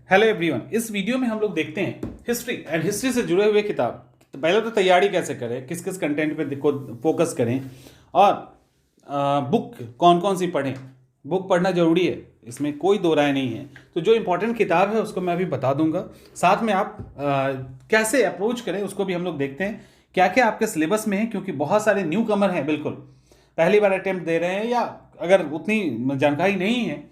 Hello everyone. इस video में हम लोग देखते हैं हिस्ट्री एंड हिस्ट्री से जुड़े हुए किताब। तो पहले तो तैयारी कैसे करें, किस किस कंटेंट पे फोकस करें और बुक कौन कौन सी पढ़ें। बुक पढ़ना जरूरी है, इसमें कोई दो राय नहीं है। तो जो इंपॉर्टेंट किताब है उसको मैं अभी बता दूंगा, साथ में आप कैसे अप्रोच करें उसको भी हम लोग देखते हैं, क्या क्या आपके सिलेबस में है, क्योंकि बहुत सारे न्यू कमर हैं, बिल्कुल पहली बार अटेम्प्ट दे रहे हैं या अगर उतनी जानकारी नहीं है,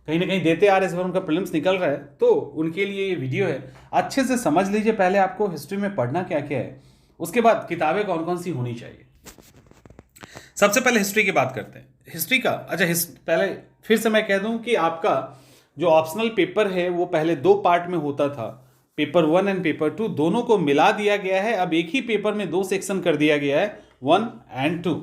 कहीं ना कहीं देते आ रहे, इस बार उनका प्रीलिम्स निकल रहा है, तो उनके लिए ये वीडियो है। अच्छे से समझ लीजिए पहले आपको हिस्ट्री में पढ़ना क्या क्या है, उसके बाद किताबें कौन कौन सी होनी चाहिए। सबसे पहले हिस्ट्री की बात करते हैं। हिस्ट्री का पहले फिर से मैं कह दूं कि आपका जो ऑप्शनल पेपर है वो पहले दो पार्ट में होता था, पेपर 1 एंड पेपर 2 दोनों को मिला दिया गया है। अब एक ही पेपर में दो सेक्शन कर दिया गया है, 1 एंड 2।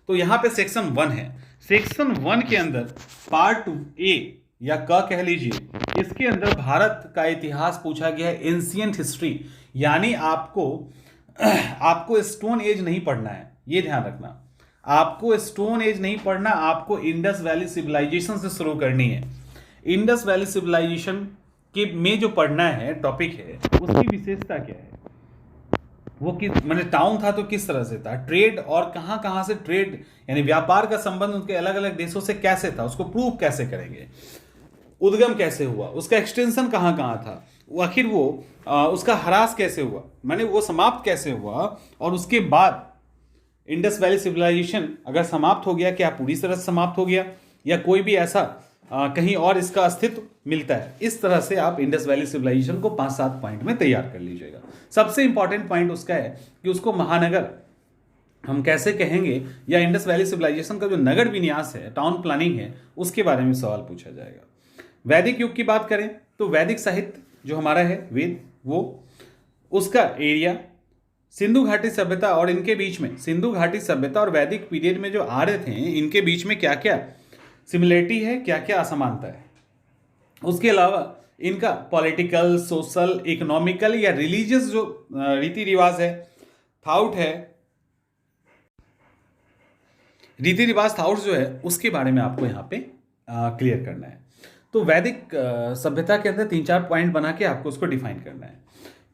तो यहाँ पे सेक्शन 1 है। सेक्शन 1 के अंदर पार्ट ए या क कह लीजिए, इसके अंदर भारत का इतिहास पूछा गया है, एंशिएंट हिस्ट्री। यानी आपको स्टोन एज नहीं पढ़ना है, ये ध्यान रखना। आपको स्टोन एज नहीं पढ़ना, आपको इंडस वैली सिविलाइजेशन से शुरू करनी है। इंडस वैली सिविलाइजेशन के में जो पढ़ना है टॉपिक है, उसकी विशेषता क्या है, वो किस मैंने टाउन था तो किस तरह से था, ट्रेड और कहाँ कहाँ से ट्रेड यानी व्यापार का संबंध उनके अलग अलग देशों से कैसे था, उसको प्रूव कैसे करेंगे, उद्गम कैसे हुआ, उसका एक्सटेंशन कहाँ कहाँ था, आखिर वो उसका ह्रास कैसे हुआ, माने वो समाप्त कैसे हुआ, और उसके बाद इंडस वैली सिविलाइजेशन अगर समाप्त हो गया, क्या पूरी तरह से समाप्त हो गया या कोई भी ऐसा कहीं और इसका अस्तित्व मिलता है। इस तरह से आप इंडस वैली सिविलाइजेशन को 5-7 पॉइंट में तैयार कर लीजिएगा। सबसे इंपॉर्टेंट पॉइंट उसका है कि उसको महानगर हम कैसे कहेंगे, या इंडस वैली सिविलाइजेशन का जो नगर विन्यास है, टाउन प्लानिंग है, उसके बारे में सवाल पूछा जाएगा। वैदिक युग की बात करें तो वैदिक साहित्य जो हमारा है, वेद, वो उसका एरिया, सिंधु घाटी सभ्यता और इनके बीच में, सिंधु घाटी सभ्यता और वैदिक पीरियड में जो आर्य थे, इनके बीच में क्या क्या सिमिलरिटी है, क्या क्या असमानता है। उसके अलावा इनका पॉलिटिकल, सोशल, इकोनॉमिकल या रिलीजियस जो रीति रिवाज है, थाउट है, रीति रिवाज थाउट जो है, उसके बारे में आपको यहाँ पे क्लियर करना है। तो वैदिक सभ्यता के अंदर 3-4 पॉइंट बना के आपको उसको डिफाइन करना है।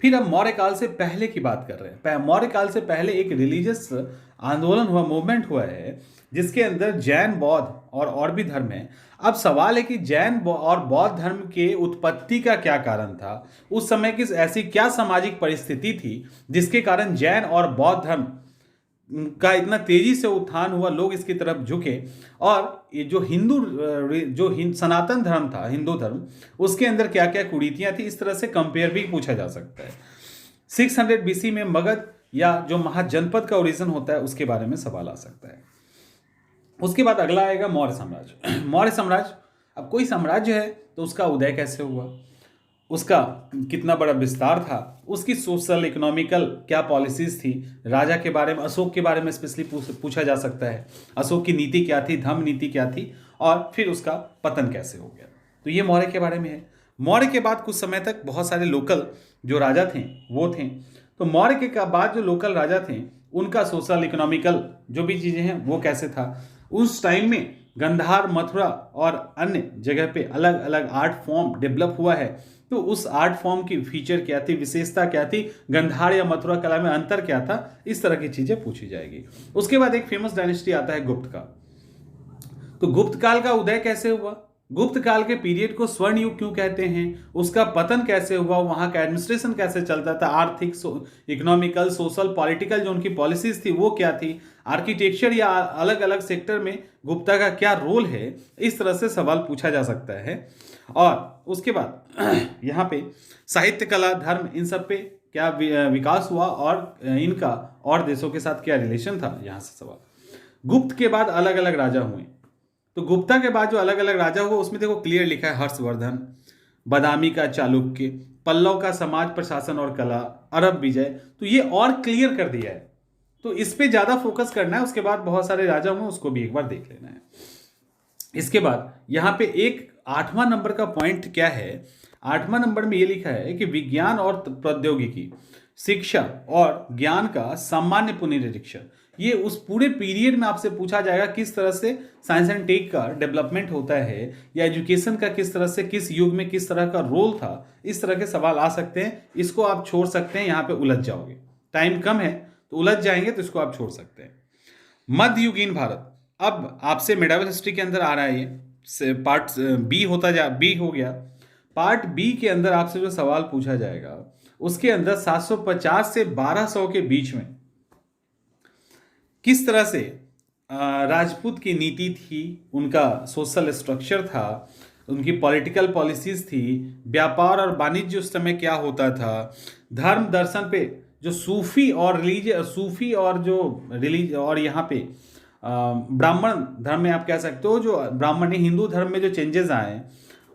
फिर अब मौर्य काल से पहले की बात कर रहे हैं। मौर्य काल से पहले एक रिलीजियस आंदोलन हुआ, मूवमेंट हुआ है, जिसके अंदर जैन, बौद्ध और भी धर्म है। अब सवाल है कि जैन और बौद्ध धर्म के उत्पत्ति का क्या कारण था, उस समय की ऐसी क्या सामाजिक परिस्थिति थी जिसके कारण जैन और बौद्ध धर्म का इतना तेजी से उत्थान हुआ, लोग इसकी तरफ झुके। और ये जो सनातन धर्म था, हिंदू धर्म, उसके अंदर क्या क्या कुरीतियां थी, इस तरह से कंपेयर भी पूछा जा सकता है। 600 BC में मगध या जो महाजनपद का ओरिजिन होता है, उसके बारे में सवाल आ सकता है। उसके बाद अगला आएगा मौर्य साम्राज्य। मौर्य साम्राज्य, अब कोई साम्राज्य है तो उसका उदय कैसे हुआ, उसका कितना बड़ा विस्तार था, उसकी सोशल, इकोनॉमिकल क्या पॉलिसीज थी, राजा के बारे में, अशोक के बारे में स्पेशली पूछा जा सकता है, अशोक की नीति क्या थी, धम्म नीति क्या थी, और फिर उसका पतन कैसे हो गया। तो ये मौर्य के बारे में है। मौर्य के बाद कुछ समय तक बहुत सारे लोकल जो राजा थे वो थे। तो मौर्य के बाद जो लोकल राजा थे, उनका सोशल, इकोनॉमिकल जो भी चीज़ें हैं वो कैसे था। उस टाइम में गंधार, मथुरा और अन्य जगह पे अलग अलग आर्ट फॉर्म डेवलप हुआ है, तो उस आर्ट फॉर्म की फीचर क्या थी, विशेषता क्या थी, गंधार या मथुरा कला में अंतर क्या था, इस तरह की चीजें पूछी जाएगी। उसके बाद एक फेमस डायनेस्टी आता है गुप्त का। तो गुप्त काल का उदय कैसे हुआ, गुप्त काल के पीरियड को स्वर्ण युग क्यों कहते हैं, उसका पतन कैसे हुआ, वहां का एडमिनिस्ट्रेशन कैसे चलता था, आर्थिक, इकोनॉमिकल, सोशल, पॉलिटिकल जो उनकी पॉलिसीज थी वो क्या थी, आर्किटेक्चर या अलग अलग सेक्टर में गुप्ता का क्या रोल है, इस तरह से सवाल पूछा जा सकता है। और उसके बाद यहाँ पे साहित्य, कला, धर्म, इन सब पे क्या विकास हुआ और इनका और देशों के साथ क्या रिलेशन था, यहाँ से सवाल। गुप्त के बाद अलग अलग राजा हुए, तो गुप्ता के बाद जो अलग अलग राजा हुआ उसमें देखो क्लियर लिखा है, हर्षवर्धन, बदामी का चालुक्य, पल्लव का समाज, प्रशासन और कला, अरब विजय, तो ये और क्लियर कर दिया है। तो इस पे ज्यादा फोकस करना है। उसके बाद बहुत सारे राजा हुए, उसको भी एक बार देख लेना है। इसके बाद यहाँ पे एक 8वां नंबर का पॉइंट क्या है, 8वां नंबर में ये लिखा है कि विज्ञान और प्रौद्योगिकी, शिक्षा और ज्ञान का सामान्य पुनरीक्षण। ये उस पूरे पीरियड में आपसे पूछा जाएगा किस तरह से साइंस एंड टेक का डेवलपमेंट होता है, या एजुकेशन का किस तरह से, किस युग में किस तरह का रोल था। इस तरह के सवाल आ सकते हैं, इसको आप छोड़ सकते हैं, यहाँ पे उलझ जाओगे, टाइम कम है तो उलझ जाएंगे, तो इसको आप छोड़ सकते हैं। मध्ययुगीन भारत, अब आपसे मिडावल हिस्ट्री के अंदर आ रहा है, ये पार्ट बी हो गया। पार्ट बी के अंदर आपसे जो सवाल पूछा जाएगा उसके अंदर 750 से 1200 के बीच में किस तरह से राजपूत की नीति थी, उनका सोशल स्ट्रक्चर था, उनकी पॉलिटिकल पॉलिसीज थी, व्यापार और वाणिज्य उस समय क्या होता था, धर्म दर्शन पे जो सूफी और जो रिलीज और यहाँ पे ब्राह्मण धर्म में आप कह सकते हो, जो ब्राह्मण हिंदू धर्म में जो चेंजेस आए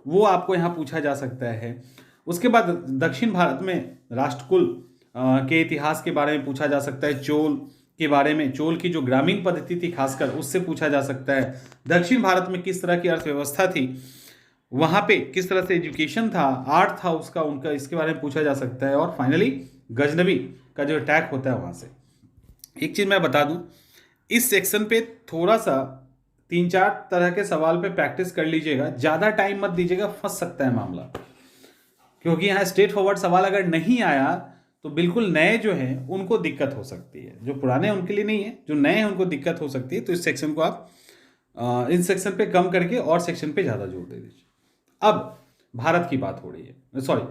वो आपको यहाँ पूछा जा सकता है। उसके बाद दक्षिण भारत में राष्ट्रकुल के इतिहास के बारे में पूछा जा सकता है, चोल के बारे में, चोल की जो ग्रामीण पद्धति थी खासकर उससे पूछा जा सकता है। दक्षिण भारत में किस तरह की अर्थव्यवस्था थी, वहाँ पे किस तरह से एजुकेशन था, आर्ट था उसका उनका, इसके बारे में पूछा जा सकता है। और फाइनली गजनवी का जो अटैक होता है वहाँ से। एक चीज़ मैं बता दूं, इस सेक्शन पे थोड़ा सा 3-4 तरह के सवाल पे प्रैक्टिस कर लीजिएगा, ज़्यादा टाइम मत दीजिएगा, फंस सकता है मामला, क्योंकि यहाँ स्ट्रेट फॉरवर्ड सवाल अगर नहीं आया तो बिल्कुल नए जो हैं उनको दिक्कत हो सकती है, जो पुराने हैं उनके लिए नहीं है, जो नए हैं उनको दिक्कत हो सकती है। तो इस सेक्शन को आप इन सेक्शन पे कम करके और सेक्शन पे ज़्यादा जोर दे दीजिए। अब भारत की बात हो रही है, सॉरी,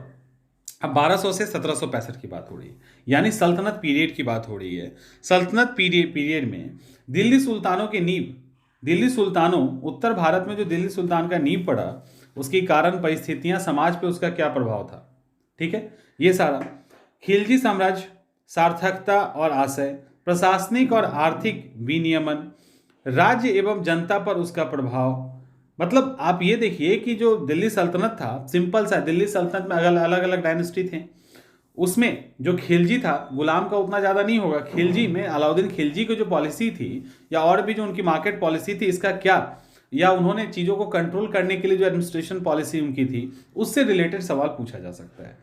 अब 1200 से 1765 की बात हो रही है, यानी सल्तनत पीरियड की बात हो रही है। सल्तनत पीरियड में दिल्ली सुल्तानों की नींव, दिल्ली सुल्तानों, उत्तर भारत में जो दिल्ली सुल्तान का नींव पड़ा, उसकी कारण परिस्थितियां, समाज पे उसका क्या प्रभाव था, ठीक है, ये सारा। खिलजी साम्राज्य, सार्थकता और आशय, प्रशासनिक और आर्थिक विनियमन, राज्य एवं जनता पर उसका प्रभाव। मतलब आप ये देखिए कि जो दिल्ली सल्तनत था, सिंपल सा, दिल्ली सल्तनत में अलग अलग डायनेस्टी थे, उसमें जो खिलजी था गुलाम का उतना ज़्यादा नहीं होगा। खिलजी में अलाउद्दीन खिलजी की जो पॉलिसी थी, या और भी जो उनकी मार्केट पॉलिसी थी, इसका क्या, या उन्होंने चीज़ों को कंट्रोल करने के लिए जो एडमिनिस्ट्रेशन पॉलिसी उनकी थी, उससे रिलेटेड सवाल पूछा जा सकता है।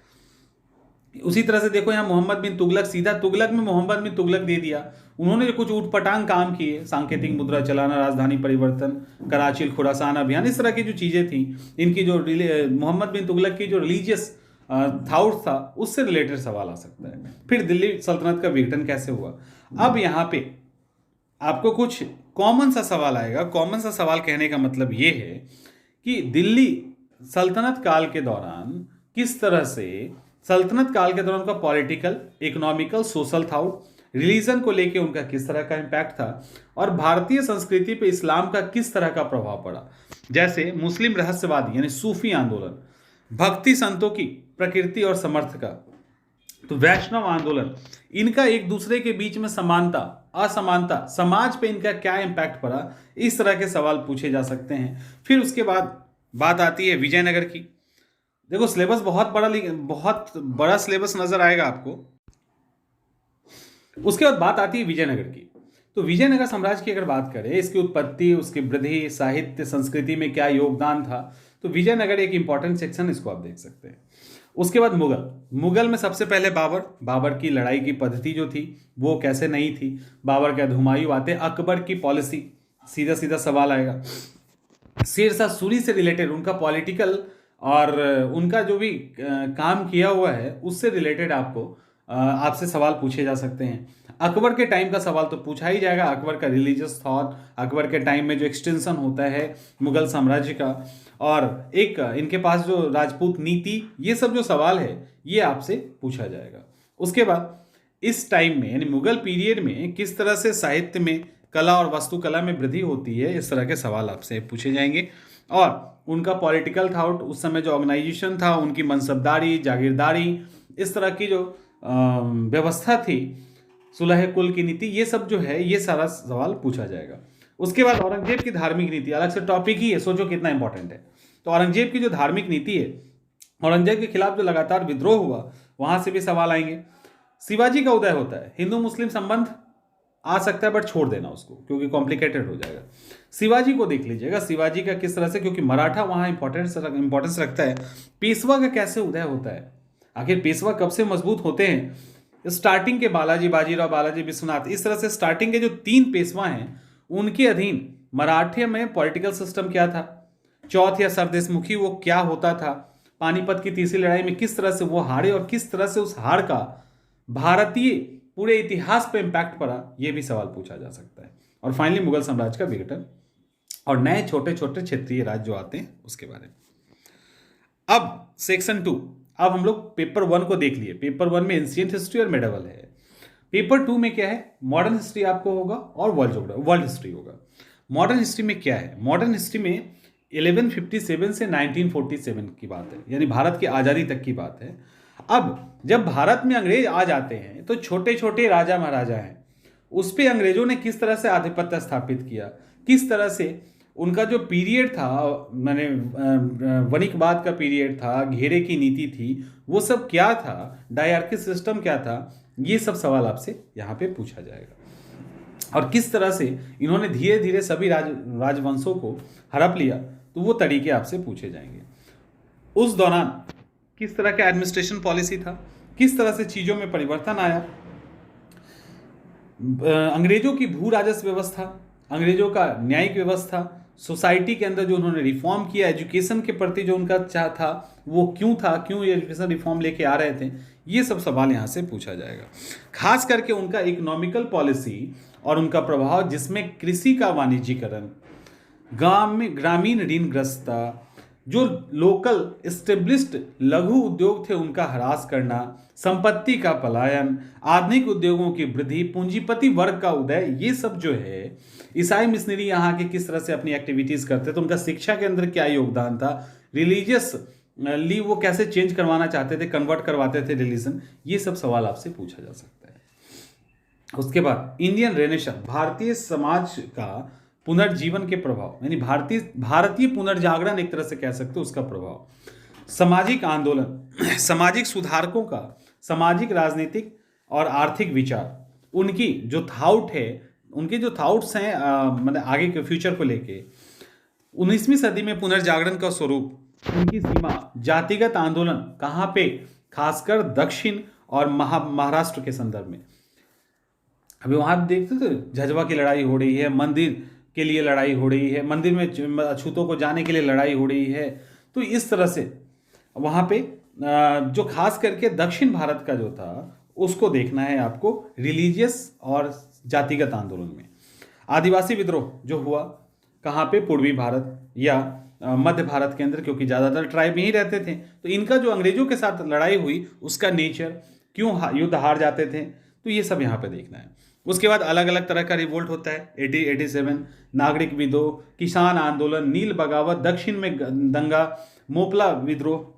उसी तरह से देखो यहाँ मोहम्मद बिन तुगलक, सीधा तुगलक में मोहम्मद बिन तुगलक दे दिया। उन्होंने जो कुछ ऊटपटांग काम किए, सांकेतिक मुद्रा चलाना, राजधानी परिवर्तन, कराची खुरासान अभियान, इस तरह की जो चीज़ें थी, इनकी जो मोहम्मद बिन तुगलक की जो रिलीजियस थाउट्स था, उससे रिलेटेड सवाल आ सकता है। फिर दिल्ली सल्तनत का विघटन कैसे हुआ। अब यहाँ पे आपको कुछ कॉमन सा सवाल आएगा। कॉमन सा सवाल कहने का मतलब ये है कि दिल्ली सल्तनत काल के दौरान किस तरह से, सल्तनत काल के दौरान उनका political, economical, social thought, religion को लेके उनका किस तरह का इम्पैक्ट था, और भारतीय संस्कृति पे इस्लाम का किस तरह का प्रभाव पड़ा। जैसे मुस्लिम रहस्यवादी यानी सूफी आंदोलन, भक्ति संतों की प्रकृति और समर्थ का, तो वैष्णव आंदोलन, इनका एक दूसरे के बीच में समानता असमानता, समाज पे इनका क्या इम्पैक्ट पड़ा, इस तरह के सवाल पूछे जा सकते हैं। फिर उसके बाद बात आती है विजयनगर की। देखो सिलेबस बहुत बड़ा सिलेबस नजर आएगा आपको। उसके बाद बात आती है विजयनगर की। तो विजयनगर साम्राज्य की अगर बात करें, इसकी उत्पत्ति, उसकी वृद्धि, साहित्य, संस्कृति में क्या योगदान था, तो विजयनगर एक इंपॉर्टेंट सेक्शन, इसको आप देख सकते हैं। उसके बाद मुगल में सबसे पहले बाबर की लड़ाई की पद्धति जो थी वो कैसे नहीं थी, बाबर के हुमायूं आते, अकबर की पॉलिसी, सीधा सीधा सवाल आएगा। शेरशाह सूरी से रिलेटेड उनका पॉलिटिकल और उनका जो भी काम किया हुआ है उससे रिलेटेड आपसे सवाल पूछे जा सकते हैं। अकबर के टाइम का सवाल तो पूछा ही जाएगा, अकबर का रिलीजियस थॉट, अकबर के टाइम में जो एक्सटेंशन होता है मुगल साम्राज्य का, और एक इनके पास जो राजपूत नीति, ये सब जो सवाल है ये आपसे पूछा जाएगा। उसके बाद इस टाइम में यानी मुगल पीरियड में किस तरह से साहित्य में, कला और वास्तुकला में वृद्धि होती है, इस तरह के सवाल आपसे पूछे जाएंगे। और उनका पॉलिटिकल थाउट, उस समय जो ऑर्गेनाइजेशन था, उनकी मनसबदारी, जागीरदारी, इस तरह की जो व्यवस्था थी, सुलह कुल की नीति, ये सब जो है ये सारा सवाल पूछा जाएगा। उसके बाद औरंगजेब की धार्मिक नीति, अलग से टॉपिक ही है, सोचो कितना इंपॉर्टेंट है। तो औरंगजेब की जो धार्मिक नीति है, औरंगजेब के खिलाफ जो लगातार विद्रोह हुआ, वहां से भी सवाल आएंगे। शिवाजी का उदय होता है, हिंदू मुस्लिम संबंध आ सकता है बट छोड़ देना उसको, क्योंकि कॉम्प्लिकेटेड हो जाएगा। शिवाजी को देख लीजिएगा, शिवाजी का किस तरह से, क्योंकि मराठा वहां इंपॉर्टेंस रखता है। पेशवा का कैसे उदय होता है, आखिर पेशवा कब से मजबूत होते हैं, स्टार्टिंग के बालाजी बाजीराव, बालाजी विश्वनाथ, इस तरह से स्टार्टिंग के जो 3 पेशवा हैं उनके अधीन मराठे में पॉलिटिकल सिस्टम क्या था, चौथ या सरदेशमुखी वो क्या होता था, पानीपत की तीसरी लड़ाई में किस तरह से वो हारे और किस तरह से उस हार का भारतीय पूरे इतिहास पर इंपैक्ट पड़ा, ये भी सवाल पूछा जा सकता है। और फाइनली मुगल साम्राज्य का विघटन और नए छोटे छोटे क्षेत्रीय राज्य जो आते हैं उसके बारे में। अब सेक्शन 2, अब हम लोग पेपर 1 को देख लिए। पेपर 1 में एंशिएंट हिस्ट्री और मेडिवल है। पेपर 2 में क्या है, मॉडर्न हिस्ट्री आपको होगा और वर्ल्ड हिस्ट्री होगा। मॉडर्न हिस्ट्री में क्या है, मॉडर्न हिस्ट्री में 1157 से 1947 की बात है, यानी भारत की आज़ादी तक की बात है। अब जब भारत में अंग्रेज आ जाते हैं तो छोटे छोटे राजा महाराजा हैं, उस पर अंग्रेजों ने किस तरह से आधिपत्य स्थापित किया, किस तरह से उनका जो पीरियड था, मैंने वणिकवाद का पीरियड था, घेरे की नीति थी, वो सब क्या था, डायरकी सिस्टम क्या था, ये सब सवाल आपसे यहाँ पे पूछा जाएगा। और किस तरह से इन्होंने धीरे धीरे सभी राजवंशों को हड़प लिया, तो वो तरीके आपसे पूछे जाएंगे। उस दौरान किस तरह का एडमिनिस्ट्रेशन पॉलिसी था, किस तरह से चीज़ों में परिवर्तन आया, अंग्रेजों की भू राजस्व व्यवस्था, अंग्रेजों का न्यायिक व्यवस्था, सोसाइटी के अंदर जो उन्होंने रिफॉर्म किया, एजुकेशन के प्रति जो उनका चाह था वो क्यों था, क्यों ये एजुकेशन रिफॉर्म लेके आ रहे थे, ये सब सवाल यहाँ से पूछा जाएगा। खास करके उनका इकोनॉमिकल पॉलिसी और उनका प्रभाव, जिसमें कृषि का वाणिज्यीकरण, ग्रामीण ऋणग्रस्तता, जो लोकल एस्टेब्लिश्ड लघु उद्योग थे उनका ह्रास करना, संपत्ति का पलायन, आधुनिक उद्योगों की वृद्धि, पूंजीपति वर्ग का उदय, ये सब जो है, ईसाई मिशनरी यहाँ के किस तरह से अपनी एक्टिविटीज करते थे, उनका शिक्षा के अंदर क्या योगदान था, रिलीजियसली वो कैसे चेंज करवाना चाहते थे, कन्वर्ट करवाते थे रिलीजन, ये सब सवाल आपसे पूछा जा सकता है। उसके बाद इंडियन रेनेसांस, भारतीय समाज का पुनर्जीवन के प्रभाव, यानी भारतीय पुनर्जागरण एक तरह से कह सकते हो, उसका प्रभाव, सामाजिक आंदोलन, सामाजिक सुधारकों का सामाजिक, राजनीतिक और आर्थिक विचार, उनकी जो थाउट है, उनके जो थाउट्स हैं मतलब आगे के फ्यूचर को लेके, 19वीं सदी में पुनर्जागरण का स्वरूप, उनकी सीमा, जातिगत आंदोलन कहाँ पे, खासकर दक्षिण और महाराष्ट्र के संदर्भ में। अभी वहाँ देखते थे झज्वा की लड़ाई हो रही है, मंदिर के लिए लड़ाई हो रही है, मंदिर में अछूतों को जाने के लिए लड़ाई हो रही है। तो इस तरह से वहाँ पे जो खास करके दक्षिण भारत का जो था उसको देखना है आपको, रिलीजियस और जातिगत आंदोलन में। आदिवासी विद्रोह जो हुआ कहाँ पे, पूर्वी भारत या मध्य भारत के अंदर, क्योंकि ज़्यादातर ट्राइब यहीं रहते थे, तो इनका जो अंग्रेजों के साथ लड़ाई हुई उसका नेचर, क्यों युद्ध हार जाते थे, तो ये सब यहाँ पे देखना है। उसके बाद अलग अलग तरह का रिवोल्ट होता है, 1887 नागरिक विद्रोह, किसान आंदोलन, नील बगावत, दक्षिण में दंगा, मोपला विद्रोह,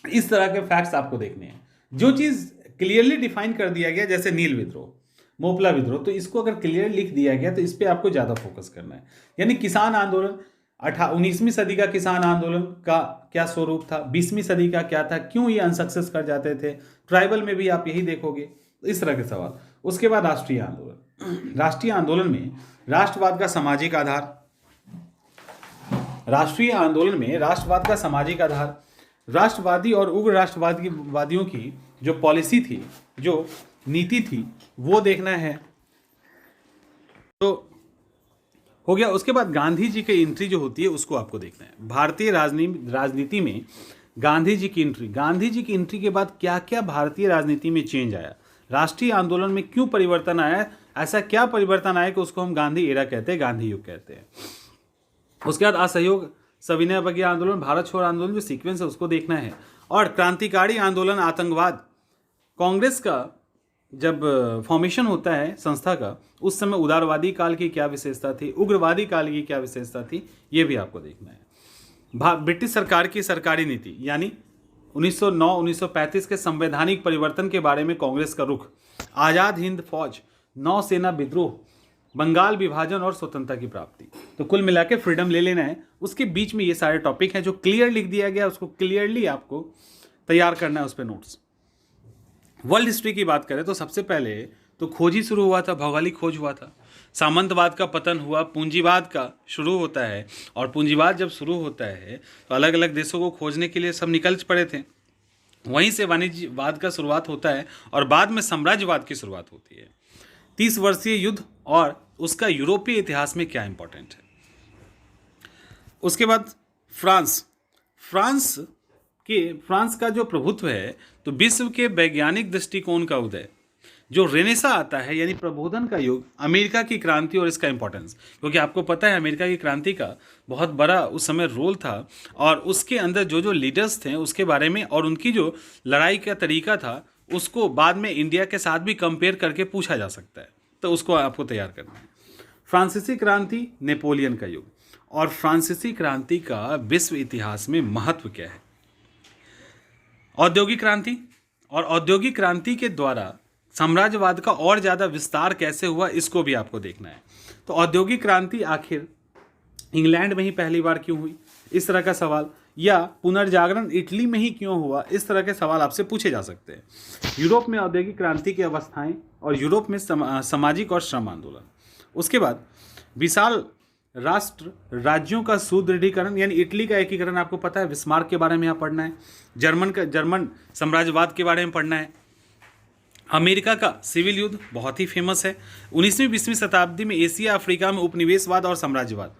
इस तरह के फैक्ट्स आपको देखने हैं। जो चीज़ क्लियरली डिफाइन कर दिया गया, जैसे नील विद्रोह, मोपला विद्रोह, तो इसको अगर क्लियर लिख दिया गया तो इस पर आपको ज़्यादा फोकस करना है। यानी किसान आंदोलन, 19वीं सदी का किसान आंदोलन का क्या स्वरूप था, 20वीं सदी का क्या था, क्यों ये अनसक्सेस कर जाते थे, ट्राइबल में भी आप यही देखोगे, इस तरह के सवाल। उसके बाद राष्ट्रीय आंदोलन, राष्ट्रीय आंदोलन में राष्ट्रवाद का सामाजिक आधार, राष्ट्रीय आंदोलन में राष्ट्रवाद का सामाजिक आधार, राष्ट्रवादी और उग्र राष्ट्रवादियों की जो पॉलिसी थी, जो नीति थी, वो देखना है। तो हो गया। उसके बाद गांधी जी की एंट्री जो होती है उसको आपको देखना है। भारतीय राजनीति में गांधी जी की एंट्री के बाद क्या क्या भारतीय राजनीति में चेंज आया, राष्ट्रीय आंदोलन में क्यों परिवर्तन आया, ऐसा क्या परिवर्तन आया कि उसको हम गांधी एरा कहते हैं, गांधी युग कहते हैं। उसके बाद असहयोग, सविनय अवज्ञा आंदोलन, भारत छोड़ो आंदोलन, जो सीक्वेंस है उसको देखना है। और क्रांतिकारी आंदोलन, आतंकवाद, कांग्रेस का जब फॉर्मेशन होता है संस्था का, उस समय उदारवादी काल की क्या विशेषता थी, उग्रवादी काल की क्या विशेषता थी, ये भी आपको देखना है। ब्रिटिश सरकार की सरकारी नीति, यानी 1909-1935 के संवैधानिक परिवर्तन के बारे में कांग्रेस का रुख, आज़ाद हिंद फौज, नौसेना विद्रोह, बंगाल विभाजन और स्वतंत्रता की प्राप्ति। तो कुल मिला के फ्रीडम ले लेना है। उसके बीच में ये सारे टॉपिक हैं जो क्लियर लिख दिया गया, उसको क्लियरली आपको तैयार करना है, उस पर नोट्स। वर्ल्ड हिस्ट्री की बात करें तो सबसे पहले तो खोज ही शुरू हुआ था, भौगोलिक खोज हुआ था, सामंतवाद का पतन हुआ, पूंजीवाद का शुरू होता है। और पूंजीवाद जब शुरू होता है तो अलग अलग देशों को खोजने के लिए सब निकल पड़े थे। वहीं से वाणिज्यवाद का शुरुआत होता है और बाद में साम्राज्यवाद की शुरुआत होती है। 30 वर्षीय युद्ध और उसका यूरोपीय इतिहास में क्या इंपॉर्टेंट है। उसके बाद फ्रांस फ्रांस फ्रांस का जो प्रभुत्व है, तो विश्व के वैज्ञानिक दृष्टिकोण का उदय, जो रेनेसा आता है यानी प्रबोधन का युग, अमेरिका की क्रांति और इसका इंपॉर्टेंस, क्योंकि आपको पता है अमेरिका की क्रांति का बहुत बड़ा उस समय रोल था और उसके अंदर जो जो लीडर्स थे उसके बारे में और उनकी जो लड़ाई का तरीका था उसको बाद में इंडिया के साथ भी कंपेयर करके पूछा जा सकता है, तो उसको आपको तैयार करना है। फ्रांसीसी क्रांति, नेपोलियन का युग और फ्रांसीसी क्रांति का विश्व इतिहास में महत्व क्या है। औद्योगिक क्रांति और औद्योगिक क्रांति के द्वारा साम्राज्यवाद का और ज़्यादा विस्तार कैसे हुआ, इसको भी आपको देखना है। तो औद्योगिक क्रांति आखिर इंग्लैंड में ही पहली बार क्यों हुई, इस तरह का सवाल, या पुनर्जागरण इटली में ही क्यों हुआ, इस तरह के सवाल आपसे पूछे जा सकते हैं। यूरोप में औद्योगिक क्रांति की अवस्थाएं और यूरोप में सामाजिक और श्रम आंदोलन। उसके बाद विशाल राष्ट्र राज्यों का सुदृढ़ीकरण यानी इटली का एकीकरण, आपको पता है बिस्मार्क के बारे में यहाँ पढ़ना है। जर्मन साम्राज्यवाद के बारे में पढ़ना है। अमेरिका का सिविल युद्ध बहुत ही फेमस है। 19वीं-20वीं शताब्दी में एशिया अफ्रीका में उपनिवेशवाद और साम्राज्यवाद,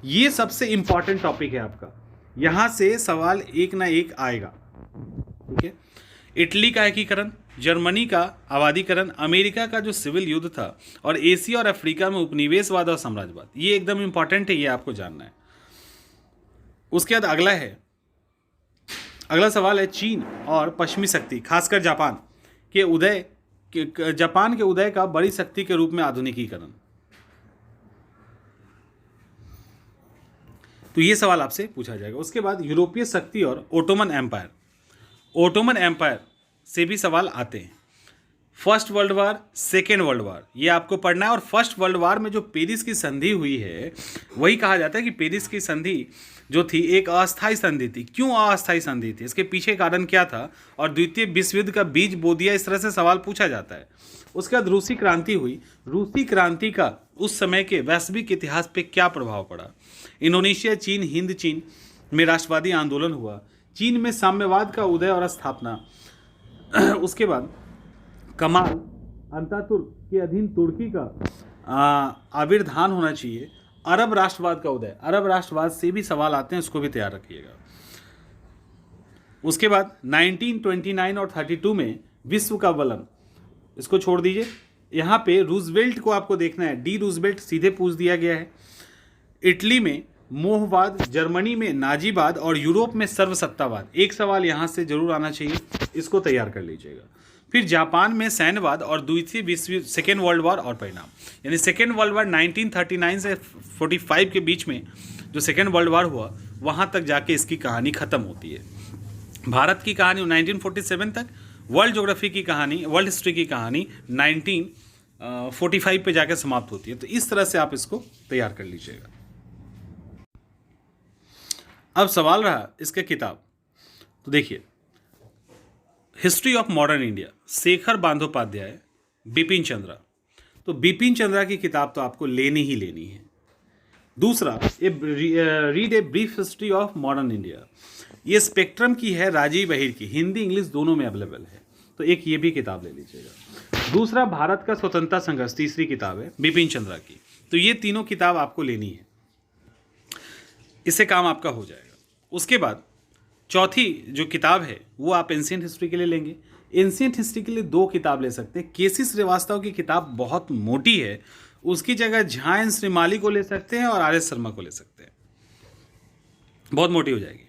ये सबसे इंपॉर्टेंट टॉपिक है आपका, यहाँ से सवाल एक ना एक आएगा। ठीक है, इटली का एकीकरण, जर्मनी का आबादीकरण, अमेरिका का जो सिविल युद्ध था और एशिया और अफ्रीका में उपनिवेशवाद और साम्राज्यवाद, ये एकदम इंपॉर्टेंट है, ये आपको जानना है। उसके बाद अगला सवाल है चीन और पश्चिमी शक्ति, खासकर जापान के उदय का बड़ी शक्ति के रूप में आधुनिकीकरण। तो ये सवाल आपसे पूछा जाएगा। उसके बाद यूरोपीय शक्ति और ओटोमन एम्पायर से भी सवाल आते हैं। First world war, second world war, ये आपको पढ़ना है। और फर्स्ट वर्ल्ड वार में जो पेरिस की संधि हुई है, वही कहा जाता है कि पेरिस की संधि जो थी एक अस्थायी संधि थी। क्यों अस्थायी संधि थी, इसके पीछे कारण क्या था, और द्वितीय विश्व युद्ध का बीज बो दिया, इस तरह से सवाल पूछा जाता है। उसके बाद रूसी क्रांति हुई। रूसी क्रांति का उस समय के वैश्विक इतिहास पे क्या प्रभाव पड़ा। इंडोनेशिया, चीन, हिंद चीन में राष्ट्रवादी आंदोलन हुआ। चीन में साम्यवाद का उदय और स्थापना। उसके बाद कमाल अतातुर्क के अधीन तुर्की का आविर्भाव होना चाहिए। अरब राष्ट्रवाद का उदय, अरब राष्ट्रवाद से भी सवाल आते हैं, उसको भी तैयार रखिएगा। उसके बाद 1929 और 32 में विश्व का वलन, इसको छोड़ दीजिए। यहाँ पे रूजवेल्ट को आपको देखना है, डी रूजवेल्ट सीधे पूछ दिया गया है। इटली में मोहवाद, जर्मनी में नाजीवाद और यूरोप में सर्वसत्तावाद, एक सवाल यहाँ से जरूर आना चाहिए, इसको तैयार कर लीजिएगा। फिर जापान में सैन्यवाद और द्वितीय विश्व सेकेंड वर्ल्ड वॉर और परिणाम, यानी सेकेंड वर्ल्ड वॉर 1939 से 45 के बीच में जो सेकेंड वर्ल्ड वॉर हुआ, वहाँ तक जाके इसकी कहानी ख़त्म होती है। भारत की कहानी 1947 तक, वर्ल्ड ज्योग्राफी की कहानी, वर्ल्ड हिस्ट्री की कहानी 1945 पे जाके समाप्त होती है। तो इस तरह से आप इसको तैयार कर लीजिएगा। अब सवाल रहा इसके किताब, तो देखिए, history of modern India, Shekhar Bandopadhyay, Bipin Chandra. तो बिपिन चंद्रा की किताब तो आपको लेनी ही लेनी है। दूसरा, read a brief history of modern India, ये स्पेक्ट्रम की है, राजीव बहिर की, हिंदी इंग्लिश दोनों में अवेलेबल है, तो एक ये भी किताब ले लीजिएगा। दूसरा, भारत का स्वतंत्रता संघर्ष, तीसरी किताब है बिपिन चंद्रा की। तो ये तीनों किताब आपको लेनी है, इससे काम आपका हो जाएगा। उसके बाद चौथी जो किताब है वो आप एंशिएंट हिस्ट्री के लिए लेंगे। एंशिएंट हिस्ट्री के लिए 2 किताब ले सकते हैं। केसी श्रीवास्तव की किताब बहुत मोटी है, उसकी जगह झा एन श्रीमाली को ले सकते हैं और आर.एस. शर्मा को ले सकते हैं, बहुत मोटी हो जाएगी।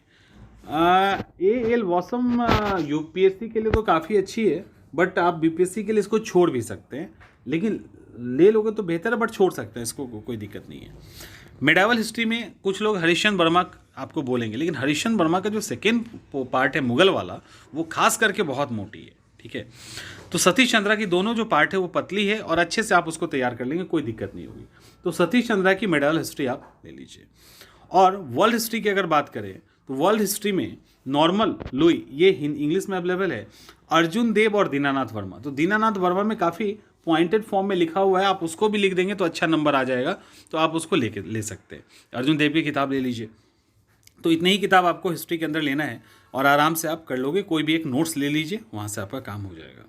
ए.एल. वासम यूपीएससी के लिए तो काफ़ी अच्छी है, बट आप बीपीएससी के लिए इसको छोड़ भी सकते हैं, लेकिन ले लोगे तो बेहतर है, बट छोड़ सकते हैं, इसको कोई दिक्कत नहीं है। मेडावल हिस्ट्री में कुछ लोग हरिश्चंद्र वर्मा आपको बोलेंगे, लेकिन हरिश्चंद्र वर्मा का जो सेकेंड पार्ट है मुगल वाला, वो खास करके बहुत मोटी है। ठीक है, तो सतीश चंद्रा की दोनों जो पार्ट है वो पतली है और अच्छे से आप उसको तैयार कर लेंगे, कोई दिक्कत नहीं होगी। तो सतीश चंद्रा की मेडावल हिस्ट्री आप ले लीजिए। और वर्ल्ड हिस्ट्री की अगर बात करें तो वर्ल्ड हिस्ट्री में नॉर्मल लुई, ये इंग्लिश में अवेलेबल है, अर्जुन देव और दीनानाथ वर्मा। तो दीनानाथ वर्मा में काफ़ी पॉइंटेड फॉर्म में लिखा हुआ है, आप उसको भी लिख देंगे तो अच्छा नंबर आ जाएगा, तो आप उसको ले सकते हैं। अर्जुन देव की किताब ले लीजिए। तो इतनी ही किताब आपको हिस्ट्री के अंदर लेना है और आराम से आप कर लोगे। कोई भी एक नोट्स ले लीजिए, वहाँ से आपका काम हो जाएगा।